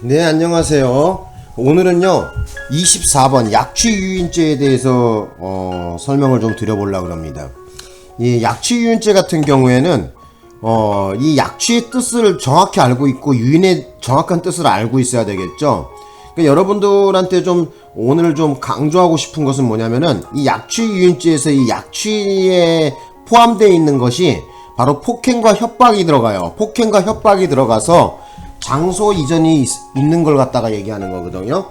네, 안녕하세요. 오늘은요 24번 약취유인죄에 대해서 설명을 좀 드려보려고 합니다. 이 약취유인죄 같은 경우에는 이 약취의 뜻을 정확히 알고 있고 유인의 정확한 뜻을 알고 있어야 되겠죠. 그러니까 여러분들한테 좀 오늘 좀 강조하고 싶은 것은 뭐냐면은 이 약취유인죄에서 이 약취에 포함되어 있는 것이 바로 폭행과 협박이 들어가요. 폭행과 협박이 들어가서 장소 이전이 있는 걸 갖다가 얘기하는 거거든요.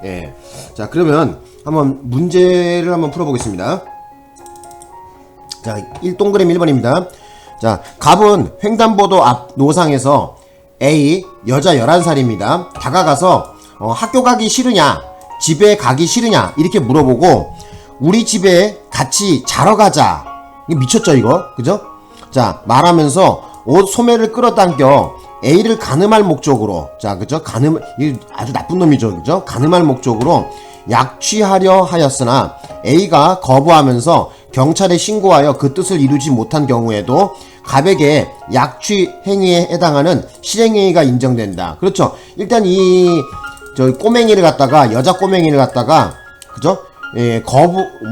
예. 자, 그러면 한번 문제를 한번 풀어보겠습니다. 자, 1동그램 1번입니다. 자, 갑은 횡단보도 앞 노상에서 A, 여자 11살입니다. 다가가서 학교 가기 싫으냐, 집에 가기 싫으냐 이렇게 물어보고 우리 집에 같이 자러 가자. 이거 미쳤죠 이거? 그죠? 자, 말하면서 옷 소매를 끌어당겨 A를 가늠할 목적으로, 자, 그죠? 이 아주 나쁜 놈이죠, 그죠? 가늠할 목적으로 약취하려 하였으나 A가 거부하면서 경찰에 신고하여 그 뜻을 이루지 못한 경우에도 갑에게 약취 행위에 해당하는 실행행위가 인정된다. 그렇죠? 일단 저 꼬맹이를 갖다가, 여자 꼬맹이를 갖다가, 그죠? 예,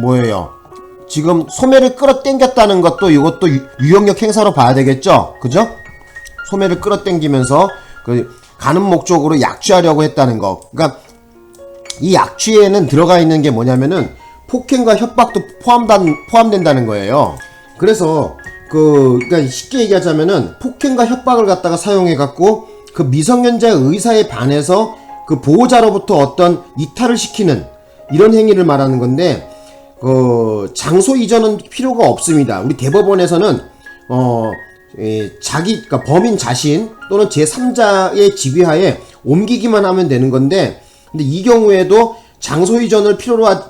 뭐예요? 지금 소매를 끌어당겼다는 것도 이것도 유형력 행사로 봐야 되겠죠? 그죠? 소매를 끌어당기면서 그 가는 목적으로 약취하려고 했다는 거. 그러니까 이 약취에는 들어가 있는 게 뭐냐면은 폭행과 협박도 포함된다는 거예요. 그래서 그러니까 쉽게 얘기하자면은 폭행과 협박을 갖다가 사용해 갖고 그 미성년자의 의사에 반해서 그 보호자로부터 어떤 이탈을 시키는 이런 행위를 말하는 건데 장소 이전은 필요가 없습니다. 우리 대법원에서는 그러니까 범인 자신 또는 제3자의 지휘하에 옮기기만 하면 되는 건데, 근데 이 경우에도 장소 이전을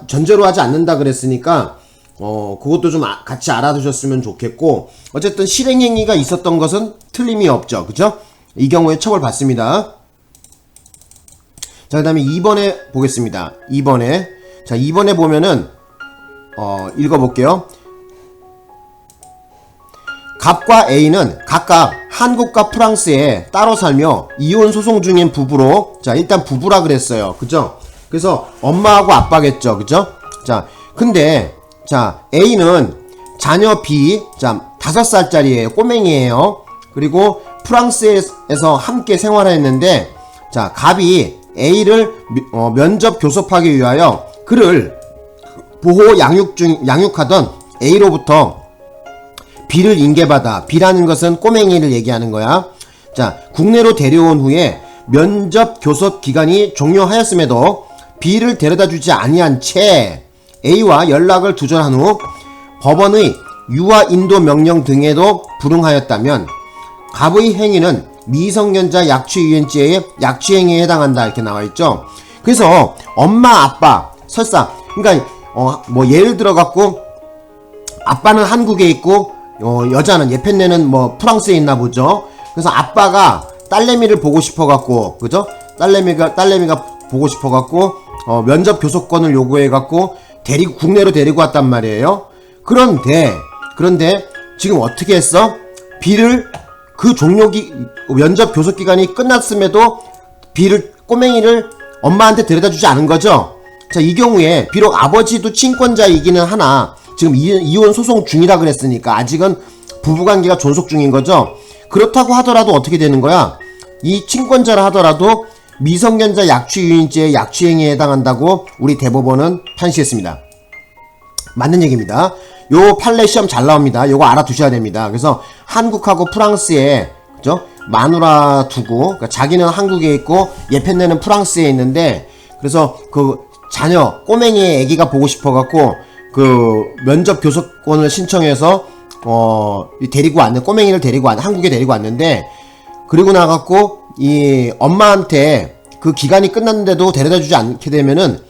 전제로 하지 않는다 그랬으니까, 그것도 좀 같이 알아두셨으면 좋겠고, 어쨌든 실행행위가 있었던 것은 틀림이 없죠. 그죠? 이 경우에 처벌받습니다. 자, 그 다음에 2번에 보겠습니다. 2번에. 자, 2번에 보면은, 읽어볼게요. 갑과 A는 각각 한국과 프랑스에 따로 살며 이혼 소송 중인 부부로, 자, 일단 부부라 그랬어요. 그죠? 그래서 엄마하고 아빠겠죠. 그죠? 자, 근데, 자, A는 자녀 B, 자, 5살짜리예요. 꼬맹이에요. 그리고 프랑스에서 함께 생활했는데, 자, 갑이 A를 면접 교섭하기 위하여 그를 보호 양육하던 A로부터 B를 인계받아, B라는 것은 꼬맹이를 얘기하는 거야. 자, 국내로 데려온 후에 면접 교섭 기간이 종료하였음에도 B를 데려다 주지 아니한 채 A와 연락을 두절한 후 법원의 유아 인도 명령 등에도 불응하였다면 갑의 행위는 미성년자 약취유인죄의 약취행위에 해당한다 이렇게 나와있죠. 그래서 엄마 아빠 설사, 그러니까 뭐 예를 들어 갖고 아빠는 한국에 있고 여자는 예펜네는 뭐 프랑스에 있나 보죠. 그래서 아빠가 딸내미를 보고 싶어 갖고, 그죠? 딸내미가 보고 싶어 갖고 면접 교섭권을 요구해 갖고 국내로 데리고 왔단 말이에요. 그런데 지금 어떻게 했어? B를 그 면접 교섭 기간이 끝났음에도 꼬맹이를 엄마한테 데려다 주지 않은 거죠. 자, 이 경우에 비록 아버지도 친권자이기는 하나 지금 이혼 소송 중이라 그랬으니까 아직은 부부관계가 존속 중인 거죠. 그렇다고 하더라도 어떻게 되는 거야? 이 친권자라 하더라도 미성년자 약취유인죄의 약취행위에 해당한다고 우리 대법원은 판시했습니다. 맞는 얘기입니다. 요 판례 시험 잘 나옵니다. 요거 알아두셔야 됩니다. 그래서 한국하고 프랑스에, 그죠? 마누라 두고, 그러니까 자기는 한국에 있고 예펜네는 프랑스에 있는데, 그래서 그 자녀 꼬맹이의 애기가 보고 싶어갖고 그 면접 교섭권을 신청해서 꼬맹이를 데리고 한국에 데리고 왔는데, 그리고 나갖고 이 엄마한테 그 기간이 끝났는데도 데려다 주지 않게 되면은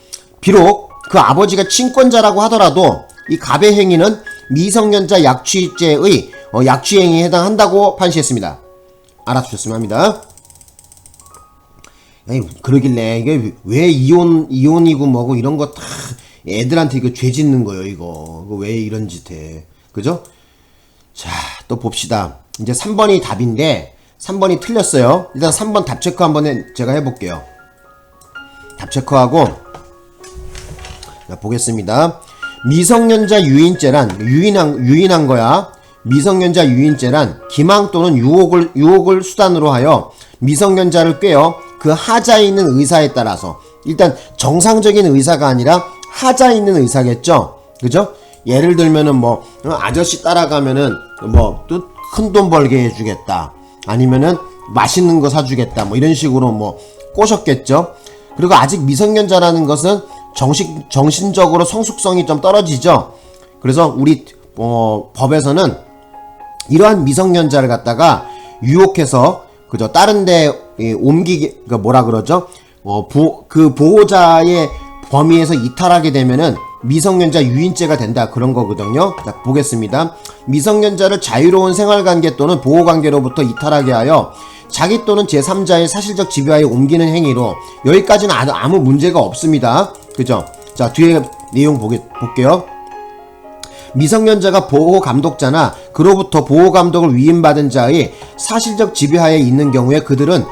비록 그 아버지가 친권자라고 하더라도 이 갑의 행위는 미성년자 약취죄의 약취행위에 해당한다고 판시했습니다. 알아두셨으면 합니다. 아니, 그러길래 이게 왜 이혼이고 뭐고 이런 거 다 애들한테 이거 죄 짓는 거예요. 이거 왜 이런 짓 해. 그죠? 자, 또 봅시다. 이제 3번이 답인데 3번이 틀렸어요. 일단 3번 답 체크 한번 제가 해볼게요. 답 체크하고 자, 보겠습니다. 미성년자 유인죄란 유인한 거야. 미성년자 유인죄란 기망 또는 유혹을 수단으로 하여 미성년자를 꿰어 그 하자에 있는 의사에 따라서, 일단 정상적인 의사가 아니라 하자에 있는 의사겠죠. 그죠? 예를 들면은 뭐 아저씨 따라가면은 뭐 또 큰 돈 벌게 해주겠다, 아니면은 맛있는 거 사주겠다, 뭐 이런 식으로 뭐 꼬셨겠죠. 그리고 아직 미성년자라는 것은 정신적으로 성숙성이 좀 떨어지죠. 그래서 우리 법에서는 이러한 미성년자를 갖다가 유혹해서 그죠, 다른데 옮기게, 그 뭐라 그러죠? 그 보호자의 범위에서 이탈하게 되면은 미성년자 유인죄가 된다, 그런 거거든요. 자, 보겠습니다. 미성년자를 자유로운 생활관계 또는 보호관계로부터 이탈하게 하여 자기 또는 제3자의 사실적 지배하에 옮기는 행위로, 여기까지는 아무 문제가 없습니다. 그죠? 자, 뒤에 내용 볼게요. 미성년자가 보호감독자나 그로부터 보호감독을 위임받은 자의 사실적 지배하에 있는 경우에 그들은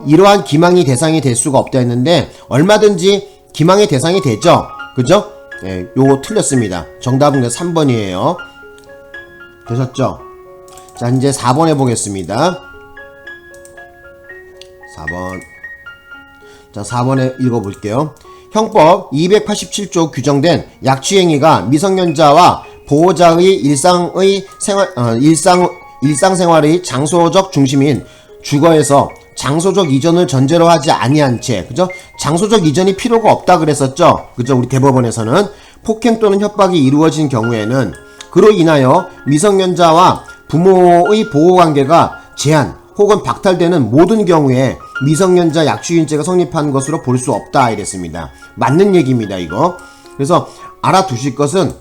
이러한 기망이 대상이 될 수가 없다 했는데, 얼마든지 기망의 대상이 되죠. 그죠? 예, 요거 틀렸습니다. 정답은 3번이에요. 되셨죠? 자, 이제 4번 해보겠습니다. 4번. 자, 4번에 읽어볼게요. 형법 287조 규정된 약취행위가 미성년자와 보호자의 일상생활의 장소적 중심인 주거에서 장소적 이전을 전제로 하지 아니한 채, 그죠? 장소적 이전이 필요가 없다 그랬었죠? 그죠? 우리 대법원에서는 폭행 또는 협박이 이루어진 경우에는 그로 인하여 미성년자와 부모의 보호관계가 제한 혹은 박탈되는 모든 경우에 미성년자 약취유인죄가 성립한 것으로 볼 수 없다 이랬습니다. 맞는 얘기입니다, 이거. 그래서 알아두실 것은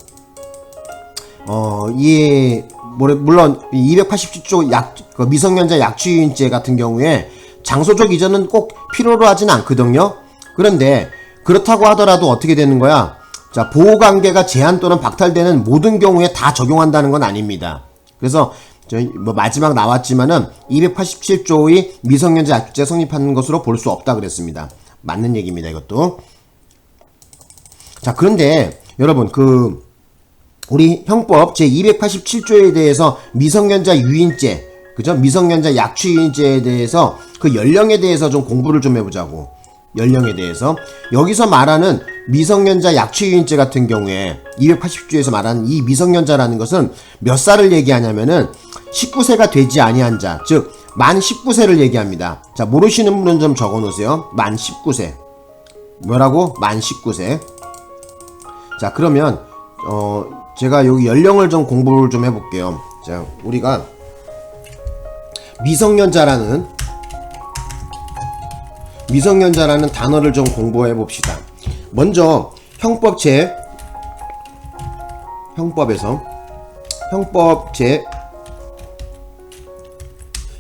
물론 287조 미성년자 약취유인죄 같은 경우에 장소적 이전은 꼭 필요로 하진 않거든요. 그런데 그렇다고 하더라도 어떻게 되는 거야? 자, 보호관계가 제한 또는 박탈되는 모든 경우에 다 적용한다는 건 아닙니다. 그래서 마지막 나왔지만은 287조의 미성년자 약취죄 성립하는 것으로 볼 수 없다 그랬습니다. 맞는 얘기입니다, 이것도. 자, 그런데 여러분, 우리 형법 제 287조에 대해서 미성년자 유인죄, 그죠? 미성년자 약취유인죄에 대해서 그 연령에 대해서 좀 공부를 좀 해보자고. 연령에 대해서. 여기서 말하는 미성년자 약취유인죄 같은 경우에 280조에서 말하는 이 미성년자라는 것은 몇 살을 얘기하냐면은 19세가 되지 아니한 자, 즉 만 19세를 얘기합니다. 자, 모르시는 분은 좀 적어놓으세요. 만 19세. 뭐라고? 만 19세. 자, 그러면 제가 여기 연령을 좀 공부를 좀 해볼게요. 자, 우리가 미성년자라는 단어를 좀 공부해 봅시다. 먼저 형법 제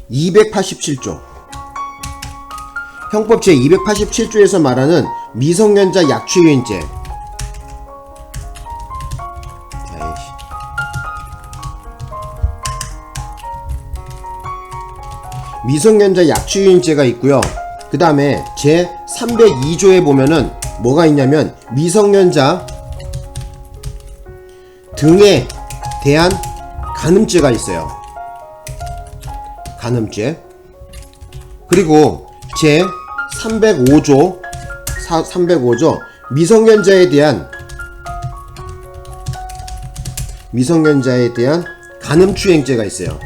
287조 형법 제 287조에서 말하는 미성년자 약취유인죄. 미성년자 약취유인죄가 있고요. 그 다음에 제 302조에 보면은 뭐가 있냐면 미성년자 등에 대한 간음죄가 있어요. 간음죄. 그리고 제 305조 미성년자에 대한 간음추행죄가 있어요.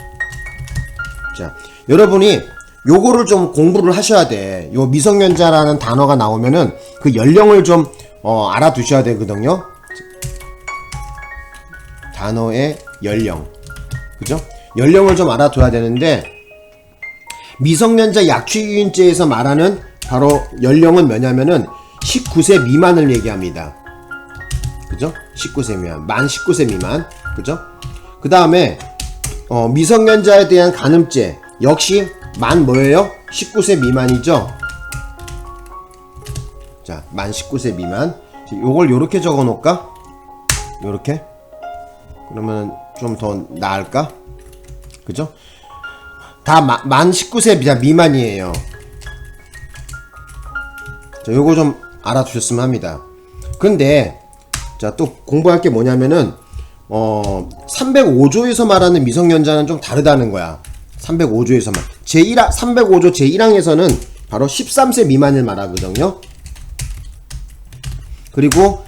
자, 여러분이 요거를 좀 공부를 하셔야 돼. 요 미성년자라는 단어가 나오면은 그 연령을 좀 알아두셔야 되거든요. 단어의 연령, 그죠? 연령을 좀 알아둬야 되는데, 미성년자 약취유인죄에서 말하는 바로 연령은 뭐냐면은 19세 미만을 얘기합니다. 그죠? 19세 미만, 만 19세 미만, 그죠? 그 다음에 미성년자에 대한 간음죄 역시 만 뭐예요? 19세 미만이죠? 자, 만 19세 미만. 요걸 요렇게 적어 놓을까? 요렇게? 그러면 좀 더 나을까? 그죠? 다 만 19세 미만이에요. 자, 요거 좀 알아두셨으면 합니다. 근데 자, 또 공부할 게 뭐냐면은 305조에서 말하는 미성년자는 좀 다르다는 거야. 305조에서만. 305조 제1항에서는 바로 13세 미만을 말하거든요. 그리고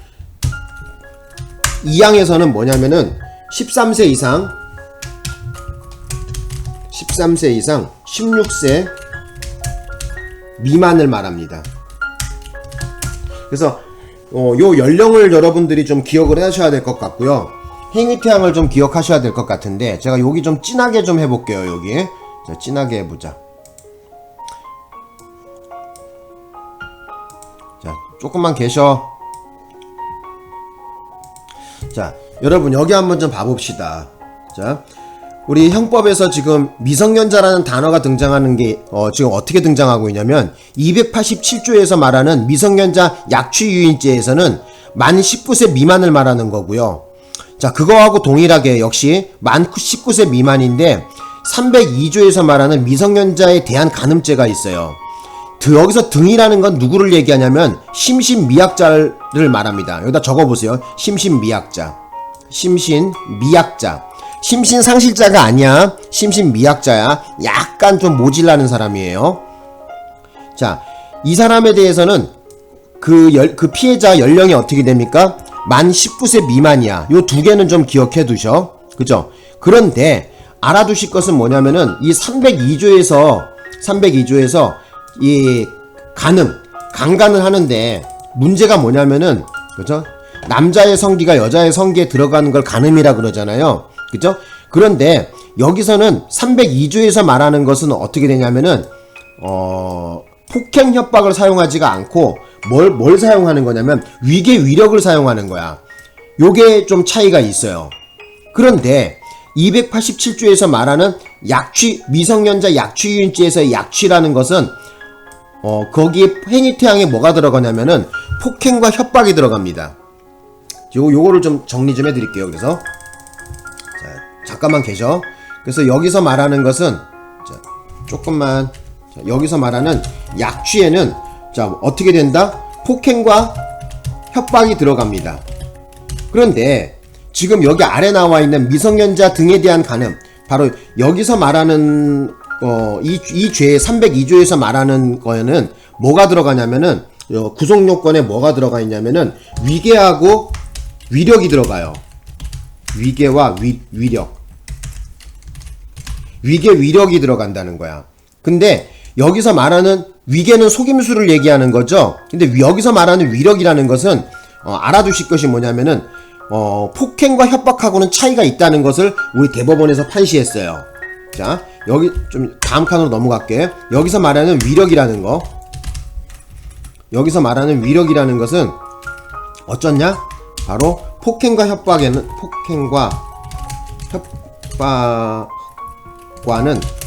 2항에서는 뭐냐면은 13세 이상 16세 미만을 말합니다. 그래서 요 연령을 여러분들이 좀 기억을 하셔야 될 것 같고요. 행위태양을 좀 기억하셔야 될 것 같은데 제가 여기 좀 진하게 좀 해볼게요. 여기 자, 진하게 해보자. 자, 조금만 계셔. 자, 여러분 여기 한번 좀 봐봅시다. 자, 우리 형법에서 지금 미성년자라는 단어가 등장하는 게 지금 어떻게 등장하고 있냐면 287조에서 말하는 미성년자 약취유인죄에서는 만 19세 미만을 말하는 거고요. 자, 그거하고 동일하게 역시 만 19세 미만인데 302조에서 말하는 미성년자에 대한 간음죄가 있어요. 여기서 등이라는 건 누구를 얘기하냐면 심신미약자를 말합니다. 여기다 적어보세요. 심신미약자. 심신미약자. 심신상실자가 아니야. 심신미약자야. 약간 좀 모질라는 사람이에요. 자, 이 사람에 대해서는 그 피해자 연령이 어떻게 됩니까? 만 19세 미만이야. 요 두 개는 좀 기억해 두셔. 그죠? 그런데 알아두실 것은 뭐냐면은 이 302조에서 이 강간을 하는데 문제가 뭐냐면은, 그죠? 남자의 성기가 여자의 성기에 들어가는 걸 간음이라 그러잖아요. 그죠? 그런데 여기서는 302조에서 말하는 것은 어떻게 되냐면은 폭행 협박을 사용하지가 않고 뭘 사용하는 거냐면 위계 위력을 사용하는 거야. 요게 좀 차이가 있어요. 그런데 287조에서 말하는 미성년자 약취유인죄에서의 약취라는 것은 거기에 행위태양에 뭐가 들어가냐면은 폭행과 협박이 들어갑니다. 요거를 좀 정리 좀 해드릴게요. 그래서 자, 잠깐만 계셔. 그래서 여기서 말하는 것은 자, 조금만 자, 여기서 말하는 약취에는 자, 어떻게 된다? 폭행과 협박이 들어갑니다. 그런데 지금 여기 아래 나와 있는 미성년자 등에 대한 간음, 바로 여기서 말하는 이 죄 302조에서 말하는 거에는 뭐가 들어가냐면은 구속요건에 뭐가 들어가 있냐면은 위계하고 위력이 들어가요. 위계와 위력. 위계 위력이 들어간다는 거야. 근데 여기서 말하는 위계는 속임수를 얘기하는 거죠. 근데 여기서 말하는 위력이라는 것은 알아두실 것이 뭐냐면은 폭행과 협박하고는 차이가 있다는 것을 우리 대법원에서 판시했어요. 자, 여기 좀 다음 칸으로 넘어갈게. 여기서 말하는 위력이라는 거. 여기서 말하는 위력이라는 것은 어쩌냐? 바로 폭행과 협박과는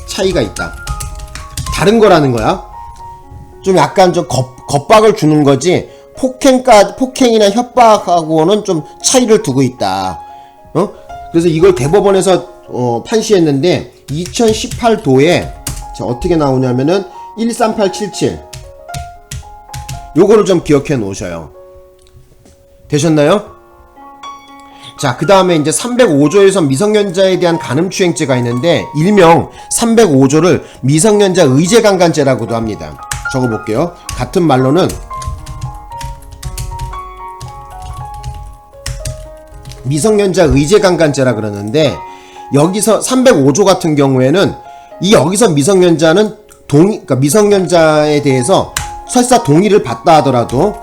차이가 있다. 다른 거라는 거야. 좀 약간 좀 겁박을 주는 거지. 폭행이나 협박하고는 좀 차이를 두고 있다. 그래서 이걸 대법원에서 판시했는데 2018도에 자, 어떻게 나오냐면은 13877 요거를 좀 기억해 놓으셔요. 되셨나요? 자, 그 다음에 이제 305조에서 미성년자에 대한 간음추행죄가 있는데 일명 305조를 미성년자 의제강간죄라고도 합니다. 적어볼게요. 같은 말로는 미성년자 의제강간죄라 그러는데 여기서 305조 같은 경우에는 여기서 미성년자는 그러니까 미성년자에 대해서 설사 동의를 받다 하더라도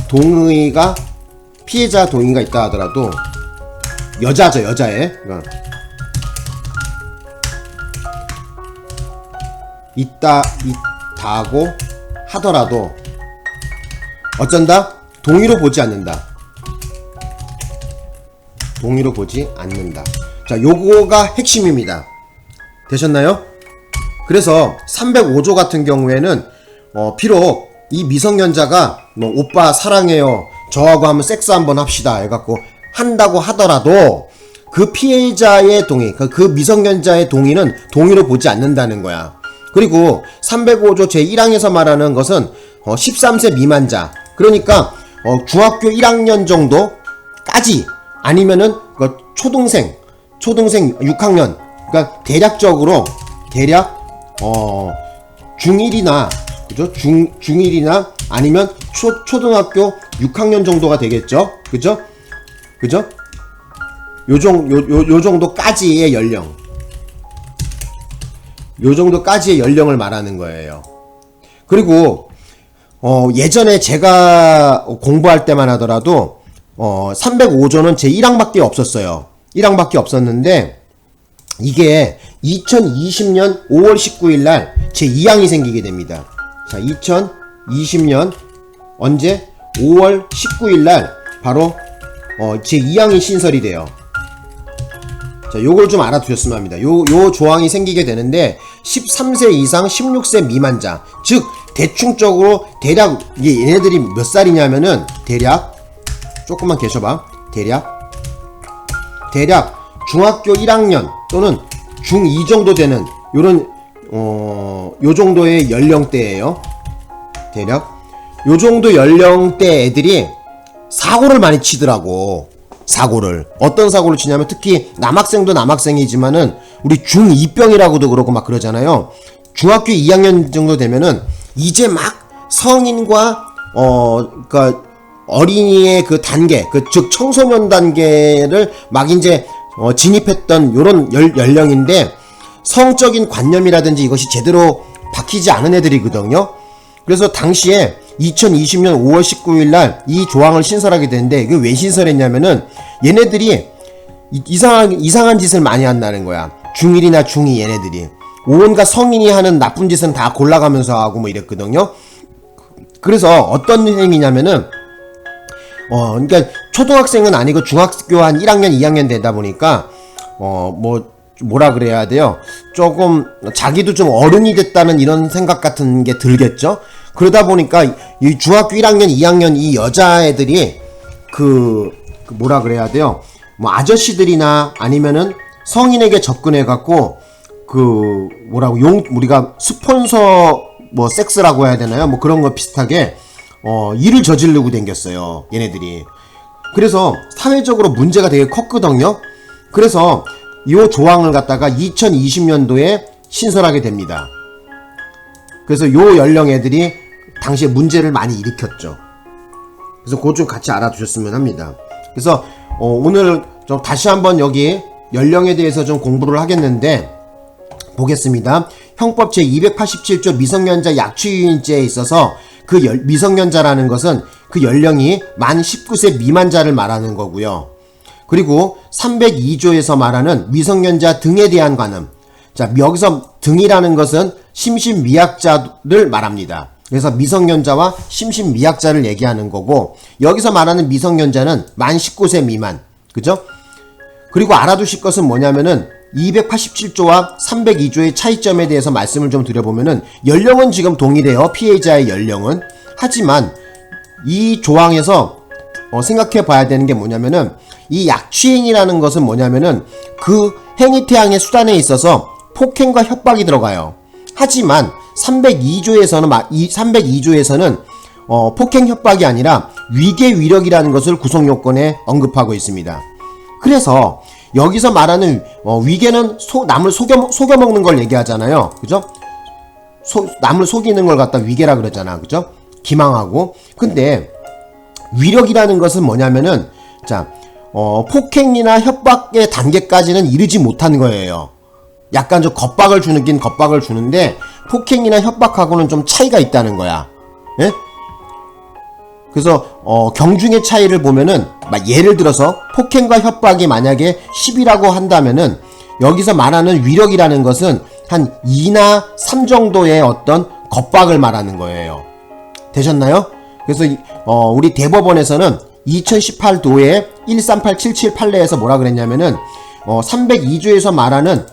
동의가 피해자 동의가 있다 하더라도 여자죠, 여자애. 있다고 하더라도 어쩐다? 동의로 보지 않는다. 동의로 보지 않는다. 자, 요거가 핵심입니다. 되셨나요? 그래서 305조 같은 경우에는 비록 이 미성년자가 뭐 오빠 사랑해요, 저하고 한번 섹스 한번 합시다 해갖고 한다고 하더라도 그 피해자의 동의, 그 미성년자의 동의는 동의로 보지 않는다는 거야. 그리고 305조 제1항에서 말하는 것은 13세 미만자, 그러니까 중학교 1학년 정도까지 아니면은 초등생 6학년, 그러니까 대략적으로 중1이나 그죠? 중1이나 아니면 초등학교 6학년 정도가 되겠죠? 그죠? 요 정도까지의 연령. 요 정도까지의 연령을 말하는 거예요. 그리고 예전에 제가 공부할 때만 하더라도 305조는 제 1항밖에 없었어요. 1항밖에 없었는데 이게 2020년 5월 19일 날 제 2항이 생기게 됩니다. 자, 2020년 언제? 5월 19일 날 바로 제 2항이 신설이 돼요. 자, 요걸 좀 알아두셨으면 합니다. 요 조항이 생기게 되는데 13세 이상 16세 미만자, 즉 대충적으로 대략 얘네들이 몇 살이냐면은 대략 조금만 계셔봐. 대략 중학교 1학년 또는 중2 정도 되는 요런 요 정도의 연령대예요. 대략 요 정도 연령대 애들이 사고를 많이 치더라고. 사고를 어떤 사고를 치냐면 특히 남학생도 남학생이지만은 우리 중2병이라고도 그러고 막 그러잖아요. 중학교 2학년 정도 되면은 이제 막 성인과 그러니까 어린이의 그 단계, 즉 청소년 단계를 막 이제 진입했던 요런 연령인데 성적인 관념이라든지 이것이 제대로 박히지 않은 애들이거든요. 그래서 당시에 2020년 5월 19일 날 이 조항을 신설하게 되는데 이게 왜 신설했냐면은 얘네들이 이상한 짓을 많이 한다는 거야. 중1이나 중2 얘네들이 온갖 성인이 하는 나쁜 짓은 다 골라가면서 하고 뭐 이랬거든요. 그래서 어떤 의미냐면은 그러니까 초등학생은 아니고 중학교 한 1학년 2학년 되다 보니까 뭐라 그래야 돼요. 조금 자기도 좀 어른이 됐다는 이런 생각 같은 게 들겠죠. 그러다 보니까 이 중학교 1학년 2학년 이 여자애들이 뭐라 그래야 돼요. 뭐 아저씨들이나 아니면은 성인에게 접근해 갖고 우리가 스폰서 뭐 섹스라고 해야 되나요? 뭐 그런 거 비슷하게 일을 저지르고 댕겼어요. 얘네들이. 그래서 사회적으로 문제가 되게 컸거든요. 그래서 이 조항을 갖다가 2020년도에 신설하게 됩니다. 그래서 요 연령 애들이 당시에 문제를 많이 일으켰죠. 그래서 그거 좀 같이 알아두셨으면 합니다. 그래서 오늘 좀 다시 한번 여기 연령에 대해서 좀 공부를 하겠는데 보겠습니다. 형법 제287조 미성년자 약취유인죄에 있어서 미성년자라는 것은 그 연령이 만 19세 미만자를 말하는 거고요. 그리고 302조에서 말하는 미성년자 등에 대한 관음. 자, 여기서 등이라는 것은 심신미약자를 말합니다. 그래서 미성년자와 심신미약자를 얘기하는 거고, 여기서 말하는 미성년자는 만 19세 미만. 그죠? 그리고 알아두실 것은 뭐냐면은 287조와 302조의 차이점에 대해서 말씀을 좀 드려보면은 연령은 지금 동일해요. 피해자의 연령은. 하지만 이 조항에서 생각해 봐야 되는 게 뭐냐면은 이 약취행위라는 것은 뭐냐면은 그 행위태양의 수단에 있어서 폭행과 협박이 들어가요. 하지만 302조에서는 폭행 협박이 아니라 위계 위력이라는 것을 구성요건에 언급하고 있습니다. 그래서 여기서 말하는 위계는 남을 속여먹는 걸 얘기하잖아요. 그죠? 남을 속이는 걸 갖다 위계라 그러잖아. 그죠? 기망하고. 근데 위력이라는 것은 뭐냐면은 폭행이나 협박의 단계까지는 이르지 못한 거예요. 약간 좀 겁박을 주는데 폭행이나 협박하고는 좀 차이가 있다는 거야. 예? 그래서 경중의 차이를 보면은 예를 들어서 폭행과 협박이 만약에 10이라고 한다면은 여기서 말하는 위력이라는 것은 한 2나 3 정도의 어떤 겁박을 말하는 거예요. 되셨나요? 그래서 우리 대법원에서는 2018도에 138778내에서 뭐라 그랬냐면은 302조에서 말하는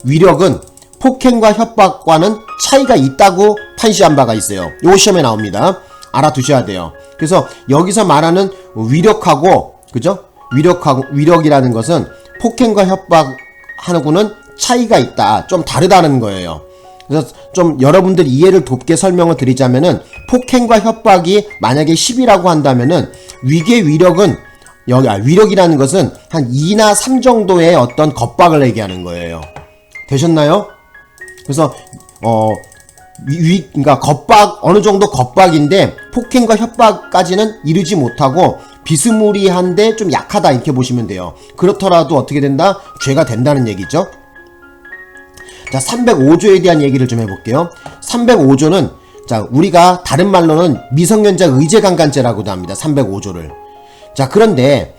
위력은 폭행과 협박과는 차이가 있다고 판시한 바가 있어요. 요 시험에 나옵니다. 알아두셔야 돼요. 그래서 여기서 말하는 위력하고, 그죠? 위력이라는 것은 폭행과 협박하고는 차이가 있다. 좀 다르다는 거예요. 그래서 좀 여러분들 이해를 돕게 설명을 드리자면은 폭행과 협박이 만약에 10이라고 한다면은 위계 위력은 위력이라는 것은 한 2나 3 정도의 어떤 겁박을 얘기하는 거예요. 되셨나요? 그래서 그러니까 어느 정도 겁박인데 폭행과 협박까지는 이르지 못하고 비스무리한데 좀 약하다 이렇게 보시면 돼요. 그렇더라도 어떻게 된다? 죄가 된다는 얘기죠. 자, 305조에 대한 얘기를 좀 해볼게요. 305조는 자, 우리가 다른 말로는 미성년자 의제강간죄라고도 합니다. 305조를. 자, 그런데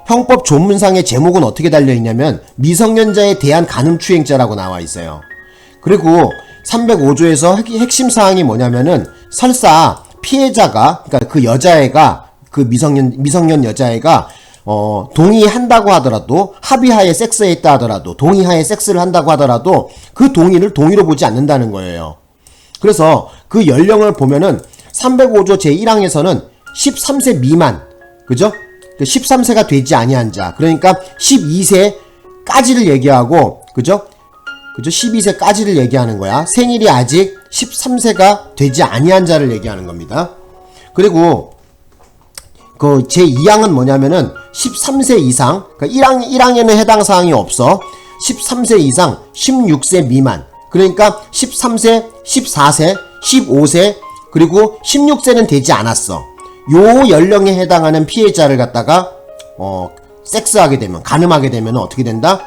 형법 조문상의 제목은 어떻게 달려있냐면 미성년자에 대한 간음추행죄라고 나와 있어요. 그리고 305조에서 핵심 사항이 뭐냐면은 설사 피해자가, 그러니까 그 여자애가, 그 미성년 여자애가 동의한다고 하더라도, 합의하에 섹스했다 하더라도, 동의하에 섹스를 한다고 하더라도 그 동의를 동의로 보지 않는다는 거예요. 그래서 그 연령을 보면은 305조 제1항에서는 13세 미만, 그죠? 13세가 되지 아니한 자, 그러니까 12세까지를 얘기하고, 그죠? 12세까지를 얘기하는 거야. 생일이 아직 13세가 되지 아니한 자를 얘기하는 겁니다. 그리고 그 제2항은 뭐냐면은 13세 이상, 그러니까 1항에는 해당 사항이 없어. 13세 이상 16세 미만, 그러니까 13세, 14세, 15세, 그리고 16세는 되지 않았어. 요 연령에 해당하는 피해자를 갖다가 섹스하게 되면, 간음하게 되면 어떻게 된다?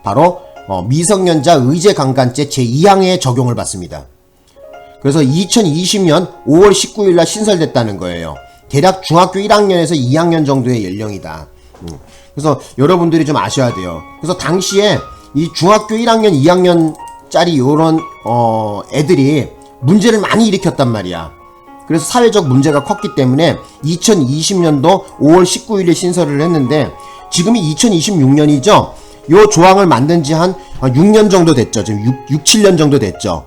바로 미성년자 의제강간죄 제2항에 적용을 받습니다. 그래서 2020년 5월 19일 날 신설됐다는 거예요. 대략 중학교 1학년에서 2학년 정도의 연령이다. 그래서 여러분들이 좀 아셔야 돼요. 그래서 당시에 이 중학교 1학년, 2학년짜리 요런 애들이 문제를 많이 일으켰단 말이야. 그래서 사회적 문제가 컸기 때문에 2020년도 5월 19일에 신설을 했는데 지금이 2026년이죠. 요 조항을 만든 지 한 6년 정도 됐죠. 지금 6, 7년 정도 됐죠.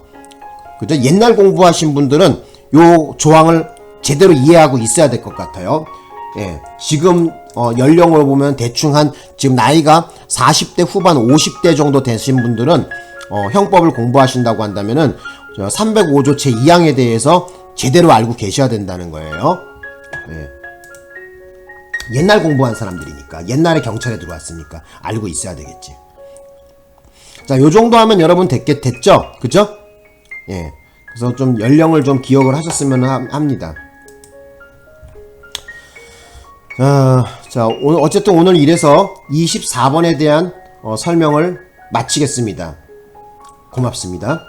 그죠? 옛날 공부하신 분들은 요 조항을 제대로 이해하고 있어야 될 것 같아요. 예. 지금 연령으로 보면 대충 지금 나이가 40대 후반 50대 정도 되신 분들은 형법을 공부하신다고 한다면은 305조 제2항에 대해서 제대로 알고 계셔야 된다는 거예요. 예. 옛날 공부한 사람들이니까, 옛날에 경찰에 들어왔으니까 알고 있어야 되겠지. 자, 요 정도 하면 여러분 됐죠? 그죠? 예. 그래서 좀 연령을 좀 기억을 하셨으면 합니다. 자, 어쨌든 오늘 이래서 24번에 대한 설명을 마치겠습니다. 고맙습니다.